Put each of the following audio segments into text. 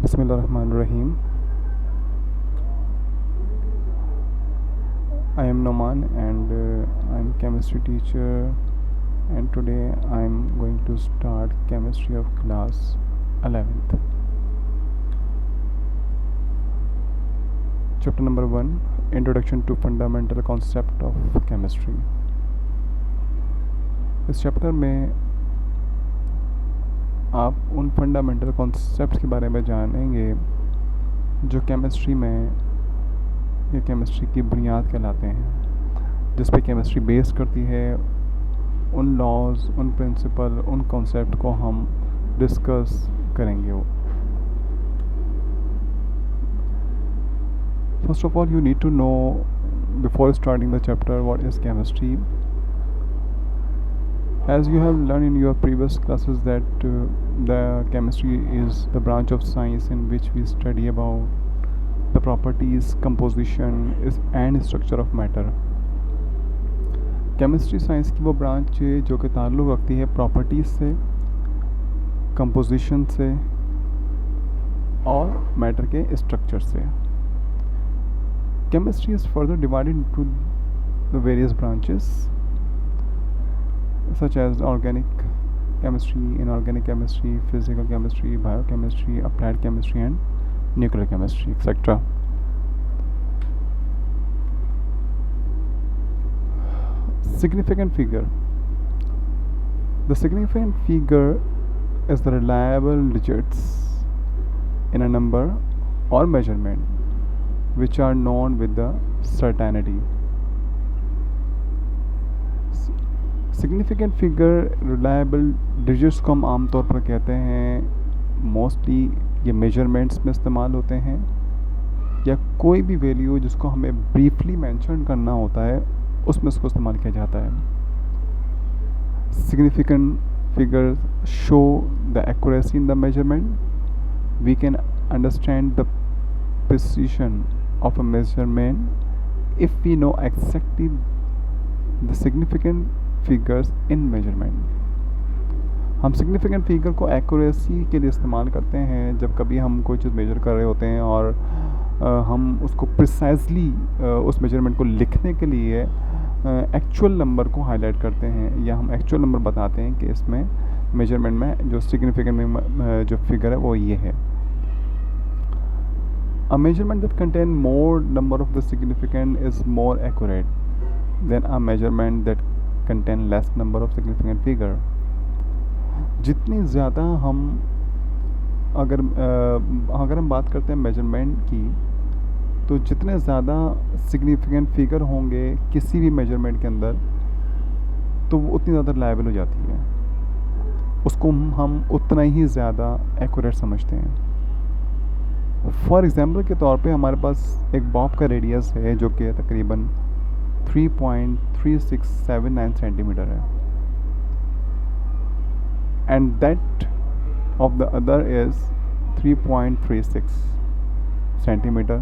Bismillahirrahmanirrahim. I am Noman and I'm chemistry teacher, and today I'm going to start chemistry of class 11th. Chapter number 1, Introduction to Fundamental Concept of Chemistry. इस chapter में आप उन fundamental concepts के बारे में जानेंगे जो chemistry में या केमिस्ट्री की बुनियाद कहलाते हैं, जिस पे केमिस्ट्री बेस करती है। उन लॉज, उन प्रिंसिपल, उन कॉन्सेप्ट को हम डिस्कस करेंगे। First of all, you need to know before starting the chapter what is chemistry. As you have learned in your previous classes that the chemistry is the branch of science in which we study about the properties, composition and structure of matter. Chemistry science की वो branch है जो कि ताल्लुक़ रखती है properties से, composition से और मैटर के स्ट्रक्चर से. Chemistry is further divided into the various branches such as organic chemistry, inorganic chemistry, physical chemistry, biochemistry, applied chemistry and nuclear chemistry, etc. Significant figure. The significant figure is the reliable digits in a number or measurement which are known with the certainty. Significant figure, reliable digits को हम आमतौर पर कहते हैं mostly ये measurements में इस्तेमाल होते हैं, या कोई भी वैल्यू जिसको हमें ब्रीफली मेंशन करना होता है उसमें इसको इस्तेमाल किया जाता है. Significant figure show the accuracy in the measurement. We can understand the precision of a measurement if we know exactly the significant figures in measurement. हम सिग्निफिकेंट फिगर को एक्यूरेसी के लिए इस्तेमाल करते हैं जब कभी हम कोई चीज़ मेजर कर रहे होते हैं और हम उसको प्रिसाइजली उस मेजरमेंट को लिखने के लिए एक्चुअल नंबर को हाईलाइट करते हैं, या हम एक्चुअल नंबर बताते हैं कि इसमें मेजरमेंट में जो सिग्निफिकेंट में जो फिगर है वो ये है. अ measurement that contain more number of the significant is more accurate then a measurement that contain less number of significant figure. जितनी ज़्यादा हम अगर हम बात करते हैं मेजरमेंट की, तो जितने ज़्यादा सिग्निफिकेंट फिगर होंगे किसी भी मेजरमेंट के अंदर, तो वो उतनी ज़्यादा रिलायबल हो जाती है, उसको हम उतना ही ज़्यादा एक्यूरेट समझते हैं. फॉर एग्ज़ाम्पल के तौर पे हमारे पास एक बॉब का रेडियस है जो कि तकरीबन 3.3679 सेंटीमीटर है, and that of the other is 3.36 centimetre.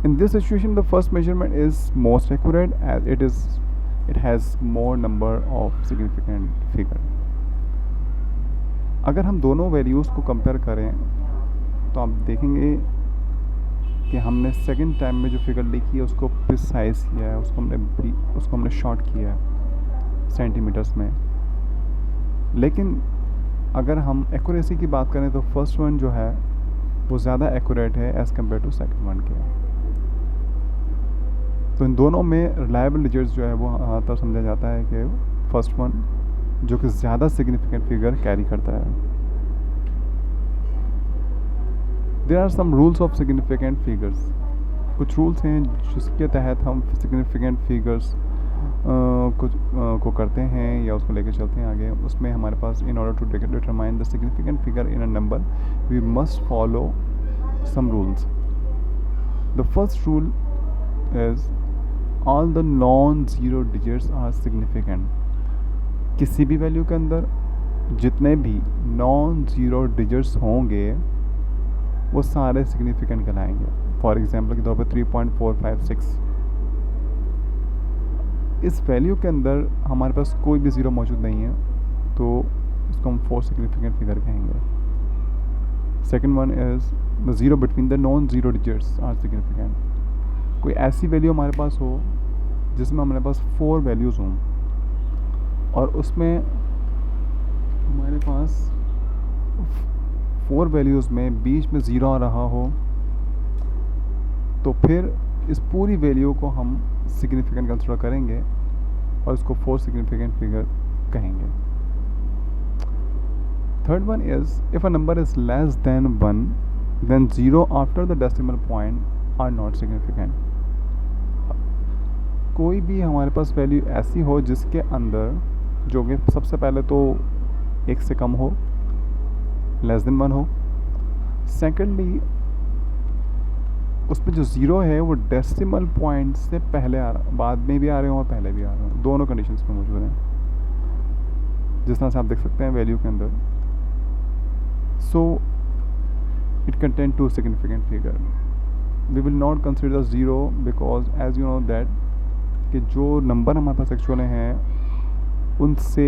In this situation, the first measurement is most accurate as it has more number of significant figure. अगर हम दोनों वैल्यूज़ को कंपेयर करें तो आप देखेंगे कि हमने सेकंड टाइम में जो फिगर लिखी है उसको प्रिसाइज किया है, उसको हमने शॉर्ट किया है सेंटीमीटर्स में. लेकिन अगर हम एक्यूरेसी की बात करें तो फर्स्ट वन जो है वो ज़्यादा एक्यूरेट है as compare to second one के. तो इन दोनों में रिलायबल डिजिट्स जो है वो तब समझा जाता है कि फर्स्ट वन जो कि ज़्यादा सिग्निफिकेंट फिगर कैरी करता है. There are some rules of significant figures. कुछ रूल्स हैं जिसके तहत हम सिग्निफिकेंट फिगर्स को करते हैं या उसको लेकर चलते हैं आगे. उसमें हमारे पास in order to determine the significant figure in a number we must follow some rules. The first rule is all the non zero digits are significant. किसी भी वैल्यू के अंदर जितने भी नॉन ज़ीरो डिजिट्स होंगे वो सारे सिग्निफिकेंट कहलाएंगे. फॉर एग्जांपल के तौर पर 3.456, इस वैल्यू के अंदर हमारे पास कोई भी ज़ीरो मौजूद नहीं है तो इसको हम 4 सिग्निफिकेंट फिगर कहेंगे. Second one is the zero between the non zero digits are significant. कोई ऐसी वैल्यू हमारे पास हो जिसमें हमारे पास 4 वैल्यूज़ हों और उसमें हमारे पास 4 वैल्यूज़ में बीच में ज़ीरो आ रहा हो, तो फिर इस पूरी वैल्यू को हम सिग्निफिकेंट कंसिडर करेंगे और इसको 4 सिग्निफिकेंट फिगर कहेंगे। Third one is if a number is less than 1 then zero after the decimal point are not significant. कोई भी हमारे पास वैल्यू ऐसी हो जिसके अंदर जो कि सबसे पहले तो 1 से कम हो, लेस देन 1 हो, सेकेंडली उसमें जो ज़ीरो है वो डेसिमल पॉइंट से पहले आ रहा, बाद में भी आ रहे हो और पहले भी आ रहे हो, दोनों कंडीशंस में मौजूद हैं, जिस तरह से आप देख सकते हैं वैल्यू के अंदर। So it contain 2 significant figure. We will not consider zero because as you know that कि जो नंबर हमारे पास एक्चुअल हैं उनसे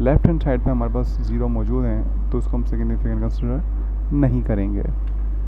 लेफ्ट हैंड साइड पे हमारे पास ज़ीरो मौजूद हैं, तो उसको हम सिग्निफिकेंट कंसिडर नहीं करेंगे।